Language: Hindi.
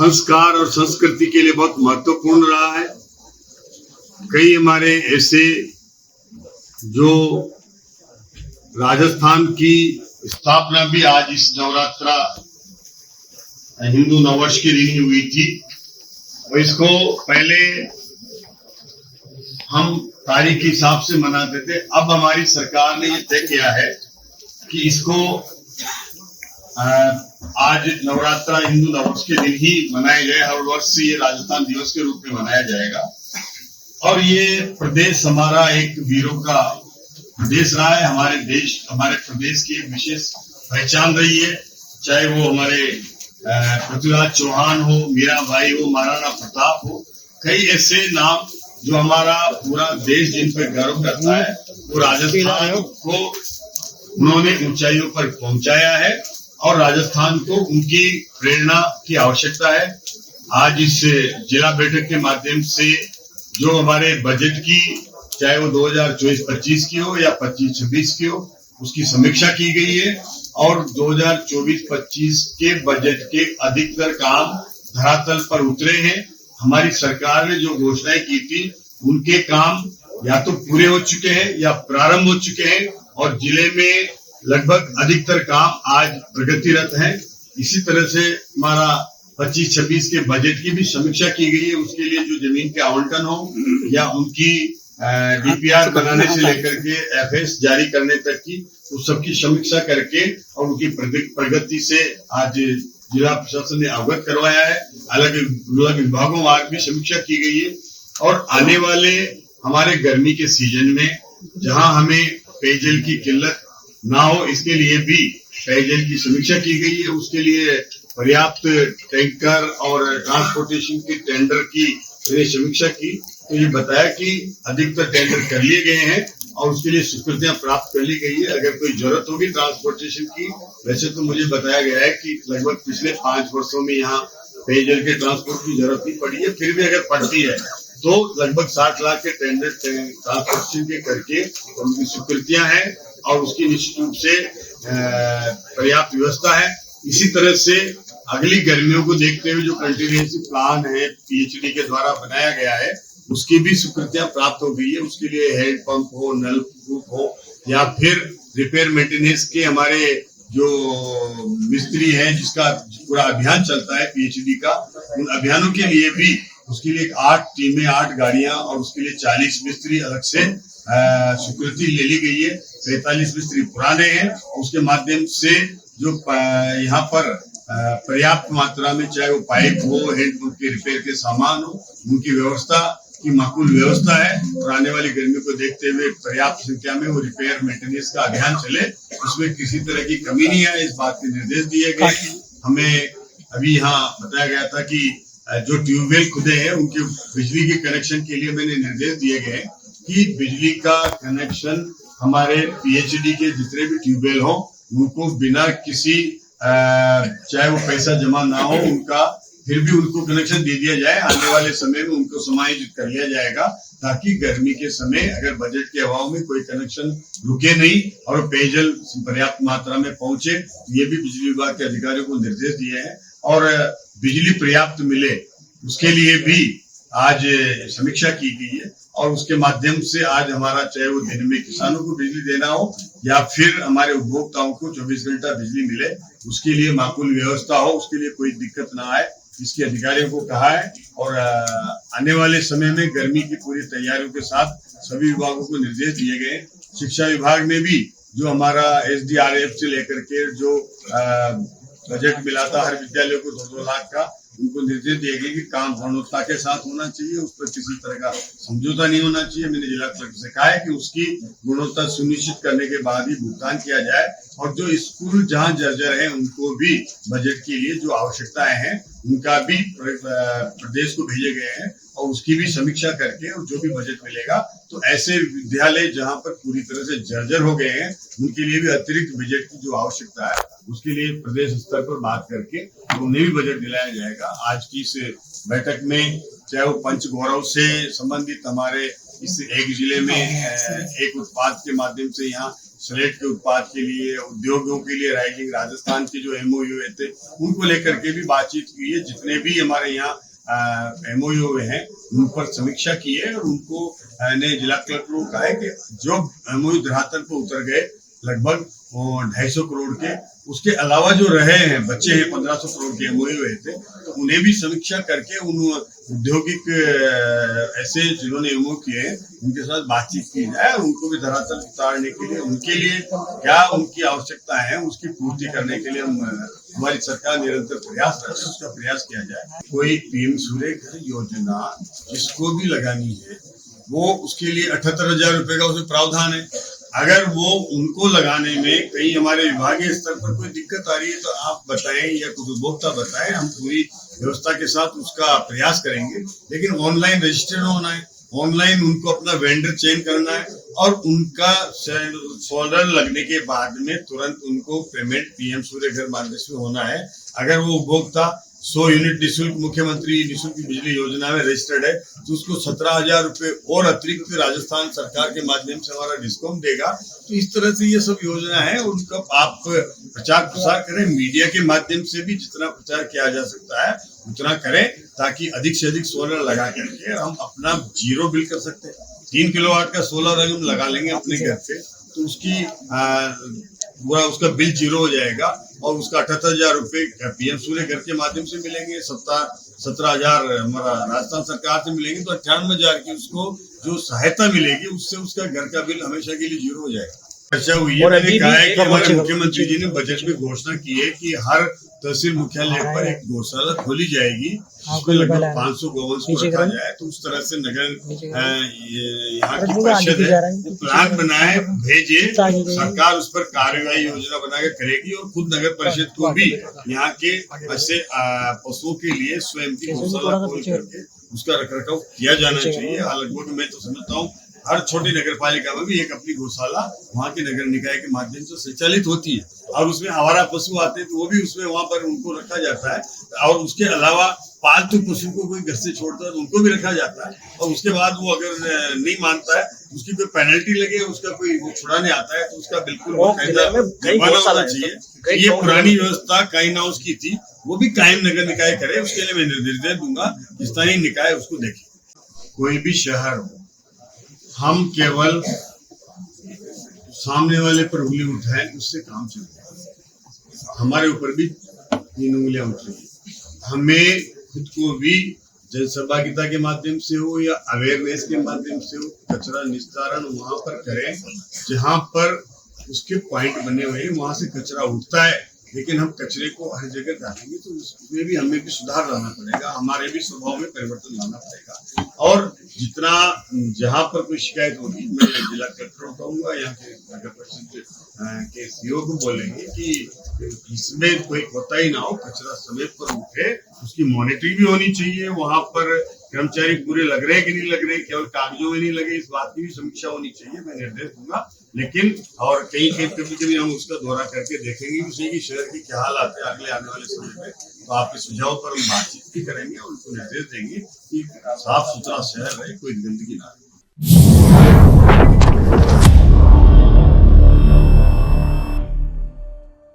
संस्कार और संस्कृति के लिए बहुत महत्वपूर्ण रहा है। कई हमारे ऐसे जो राजस्थान की स्थापना भी आज इस नवरात्रा हिंदू नववर्ष के दिन ही हुई थी, और इसको पहले हम तारीख के हिसाब से मनाते थे। अब हमारी सरकार ने ये तय किया है कि इसको आज नवरात्रा हिंदू नववर्ष के दिन ही मनाया जाए। हर वर्ष ये राजस्थान दिवस के रूप में मनाया जाएगा, और ये प्रदेश हमारा एक वीरों का प्रदेश रहा है। हमारे प्रदेश की एक विशेष पहचान रही है, चाहे वो हमारे पृथ्वीराज चौहान हो, मीराबाई हो, महाराणा प्रताप हो। कई ऐसे नाम जो हमारा पूरा देश जिन पर गर्व करता है, वो राजस्थान को उन्होंने ऊंचाइयों पर पहुंचाया है, और राजस्थान को उनकी प्रेरणा की आवश्यकता है। आज इस जिला बैठक के माध्यम से जो हमारे बजट की, चाहे वो 2024-25 की हो या 25-26 की हो, उसकी समीक्षा की गई है, और 2024-25 के बजट के अधिकतर काम धरातल पर उतरे हैं। हमारी सरकार ने जो घोषणाएं की थी, उनके काम या तो पूरे हो चुके हैं या प्रारंभ हो चुके हैं, और जिले में लगभग अधिकतर काम आज प्रगतिरत है। इसी तरह से हमारा 25-26 के बजट की भी समीक्षा की गई है। उसके लिए जो जमीन के आवंटन हो या उनकी डीपीआर बनाने से लेकर के एफएस जारी करने तक की, उस सबकी समीक्षा करके और उनकी प्रगति से आज जिला प्रशासन ने अवगत करवाया है। अलग अलग विभागों वार भी समीक्षा की गई है, और आने वाले हमारे गर्मी के सीजन में जहां हमें पेयजल की किल्लत ना हो, इसके लिए भी पेयजल की समीक्षा की गई है। उसके लिए पर्याप्त टैंकर और ट्रांसपोर्टेशन के टेंडर की समीक्षा की, तो ये बताया कि अधिकतर टेंडर कर लिए गए हैं और उसके लिए स्वीकृतियां प्राप्त कर ली गई है। अगर कोई जरूरत होगी ट्रांसपोर्टेशन की, वैसे तो मुझे बताया गया है कि लगभग पिछले 5 वर्षों में यहाँ पेयजल के ट्रांसपोर्ट की जरूरत नहीं पड़ी है। फिर भी अगर पड़ती है तो लगभग 60 लाख के टेंडर ट्रांसपोर्टेशन के करके उनकी स्वीकृतियां हैं, और उसकी निश्चित रूप से पर्याप्त व्यवस्था है। इसी तरह से अगली गर्मियों को देखते हुए जो कंटीन्यूएंसी प्लान है पीएचडी के द्वारा बनाया गया है, उसकी भी स्वीकृतियां प्राप्त हो गई है। उसके लिए हैंडपंप हो, नल कूप हो, या फिर रिपेयर मेंटेनेंस के हमारे जो मिस्त्री हैं, जिसका पूरा अभियान चलता है पीएचडी का, उन अभियानों के लिए भी उसके लिए 8 टीमें, 8 गाड़ियां, और उसके लिए 40 मिस्त्री अलग से स्वीकृति ले ली गई है। 45 मिस्त्री पुराने हैं, उसके माध्यम से जो यहाँ पर पर्याप्त मात्रा में, चाहे वो पाइप हो, हैंडपंप के रिपेयर के सामान हो, उनकी व्यवस्था की माकूल व्यवस्था है, और आने वाली गर्मी को देखते हुए पर्याप्त संख्या में वो रिपेयर मेंटेनेंस का अभियान चले, उसमें किसी तरह की कमी नहीं आए, इस बात के निर्देश दिए गए। हमें अभी यहाँ बताया गया था कि जो ट्यूबवेल खुदे हैं, उनके बिजली के कनेक्शन के लिए मैंने निर्देश दिए गए कि बिजली का कनेक्शन हमारे पीएचडी के जितने भी ट्यूबवेल हो, उनको बिना किसी चाहे वो पैसा जमा ना हो उनका, फिर भी उनको कनेक्शन दे दिया जाए। आने वाले समय में उनको समायोजित कर लिया जाएगा, ताकि गर्मी के समय अगर बजट के अभाव में कोई कनेक्शन रुके नहीं और पेयजल पर्याप्त मात्रा में पहुंचे। ये भी बिजली विभाग के अधिकारियों को निर्देश दिए हैं, और बिजली पर्याप्त मिले उसके लिए भी आज समीक्षा की गई है। और उसके माध्यम से आज हमारा, चाहे वो दिन में किसानों को बिजली देना हो या फिर हमारे उपभोक्ताओं को 24 घंटा बिजली मिले, उसके लिए माकूल व्यवस्था हो, उसके लिए कोई दिक्कत ना आए, इसके अधिकारियों को कहा है। और आने वाले समय में गर्मी की पूरी तैयारियों के साथ सभी विभागों को निर्देश दिए गए। शिक्षा विभाग में भी जो हमारा एसडीआरएफ से लेकर के जो बजट मिला था हर विद्यालय को 2-2 लाख का, उनको निर्देश दिए गए कि काम गुणवत्ता के साथ होना चाहिए, उस पर किसी तरह का समझौता नहीं होना चाहिए। मैंने जिला कलेक्टर से कहा है कि उसकी गुणवत्ता सुनिश्चित करने के बाद ही भुगतान किया जाए, और जो स्कूल जहां जर्जर है उनको भी बजट के लिए जो आवश्यकताएं हैं उनका भी प्रदेश को भेजे गए हैं, और उसकी भी समीक्षा करके और जो भी बजट मिलेगा, तो ऐसे विद्यालय जहां पर पूरी तरह से जर्जर हो गए हैं, उनके लिए भी अतिरिक्त बजट की जो आवश्यकता है, उसके लिए प्रदेश स्तर पर बात करके उन्हें भी बजट दिलाया जाएगा। आज की इस बैठक में चाहे वो पंच गौरव से संबंधित हमारे इस एक जिले में एक उत्पाद के माध्यम से यहाँ स्लेट के उत्पाद के लिए, उद्योगों के लिए राइजिंग राजस्थान के जो एमओयू थे उनको लेकर के भी बातचीत हुई है। जितने भी हमारे यहाँ एमओयू हैं उन पर समीक्षा की है और उनको ने जिला कलेक्टर को कहा है कि जो एमओयू धरातल पर उतर गए लगभग 250 करोड़ के, उसके अलावा जो रहे हैं बच्चे हैं 1500 करोड़ के एमओयू हुए थे, तो उन्हें भी समीक्षा करके उन औद्योगिक ऐसे जिन्होंने एमओयू किए हैं उनके साथ बातचीत की जाए और उनको भी धरातल उतारने के लिए उनके लिए क्या उनकी आवश्यकता है उसकी पूर्ति करने के लिए हमारी सरकार निरंतर प्रयास कर रही है, उसका प्रयास किया जाए। कोई पीएम सूर्य घर योजना जिसको भी लगानी है वो उसके लिए 78,000 रुपए का उसमें प्रावधान है। अगर वो उनको लगाने में कहीं हमारे विभागीय स्तर पर कोई दिक्कत आ रही है तो आप बताएं या कुछ उपभोक्ता बताएं, हम पूरी व्यवस्था के साथ उसका प्रयास करेंगे। लेकिन ऑनलाइन रजिस्टर्ड होना है, ऑनलाइन उनको अपना वेंडर चेंज करना है और उनका सोलर लगने के बाद में तुरंत उनको पेमेंट पीएम सूर्य घर माध्यम से होना है। अगर वो उपभोक्ता 100 यूनिट निःशुल्क मुख्यमंत्री निःशुल्क बिजली योजना में रजिस्टर्ड है तो उसको 17,000 रुपए और अतिरिक्त राजस्थान सरकार के माध्यम से हमारा डिस्काउंट देगा। तो इस तरह से ये सब योजना है, उनका आप प्रचार प्रसार करें, मीडिया के माध्यम से भी जितना प्रचार किया जा सकता है उतना करें ताकि अधिक से अधिक सोलर लगा करके हम अपना जीरो बिल कर सकते हैं। 3 किलोवाट का सोलर हम लगा लेंगे अपने घर पे तो उसकी पूरा उसका बिल जीरो हो जाएगा और उसका 78,000 रुपए पीएम सूर्य घर के माध्यम से मिलेंगे, 17,000 हमारा राजस्थान सरकार से मिलेंगे, तो 98,000 की उसको जो सहायता मिलेगी उससे उसका घर का बिल हमेशा के लिए जीरो हो जाएगा। चर्चा हुई है, मैंने कहा है कि हमारे मुख्यमंत्री जी ने बजट में घोषणा की है कि हर तहसील मुख्यालय पर एक गौशाला खोली जाएगी जिसमें लगभग 500 गौवंश को रखा जाए। तो उस तरह से नगर यहाँ की परिषद है वो प्लान बनाए भेजे, सरकार उस पर कार्यवाही योजना बनाकर करेगी और खुद नगर परिषद को भी यहाँ के ऐसे पशुओं के लिए स्वयं की गौशाला खोल करके उसका रखरखाव किया जाना चाहिए। हालांकि मैं तो समझता हूँ हर छोटी नगर पालिका में भी एक अपनी गौशाला वहाँ के नगर निकाय के माध्यम से संचालित होती है और उसमें आवारा पशु आते हैं तो वो भी उसमें वहाँ पर उनको रखा जाता है और उसके अलावा पालतू पशु को कोई घर से छोड़ता है तो उनको भी रखा जाता है और उसके बाद वो अगर नहीं मानता है उसकी कोई पेनल्टी लगे, उसका कोई छुड़ाने आता है तो उसका बिल्कुल होना चाहिए। ये पुरानी व्यवस्था काइन हाउस की थी, वो भी कायम नगर निकाय करे, उसके लिए मैं निर्देश दूंगा स्थानीय निकाय उसको देखे। कोई भी शहर हो, हम केवल सामने वाले पर उंगली उठाएं उससे काम चलेगा, हमारे ऊपर भी 3 उंगलियां उठ रही है। हमें खुद को भी जन सहभागिता के माध्यम से हो या अवेयरनेस के माध्यम से हो कचरा निस्तारण वहां पर करें जहां पर उसके पॉइंट बने हुए हैं, वहां से कचरा उठता है। लेकिन हम कचरे को हर जगह डालेंगे तो उसमें भी हमें भी सुधार लाना पड़ेगा, हमारे भी स्वभाव में परिवर्तन लाना पड़ेगा। और जितना जहां पर कोई शिकायत होगी मैं जिला कलेक्टर को कहूंगा, यहाँ के नगर परिषद के सीईओ को बोलेंगे कि इसमें कोई कोताही ना हो, कचरा समय पर उठे, उसकी मॉनिटरिंग भी होनी चाहिए। वहां पर कर्मचारी पूरे लग रहे हैं कि नहीं लग रहे, केवल कागजों में नहीं लगे, इस बात की भी समीक्षा होनी चाहिए, मैं निर्देश दूंगा। लेकिन और कहीं कभी हम उसका दौरा करके देखेंगे उसे कि शहर की क्या हालात है अगले आने वाले समय में, तो आपके सुझाव पर हम बातचीत भी करेंगे और उनको निर्देश देंगे कि साफ सुथरा शहर रहे, कोई गंदगी ना रहे।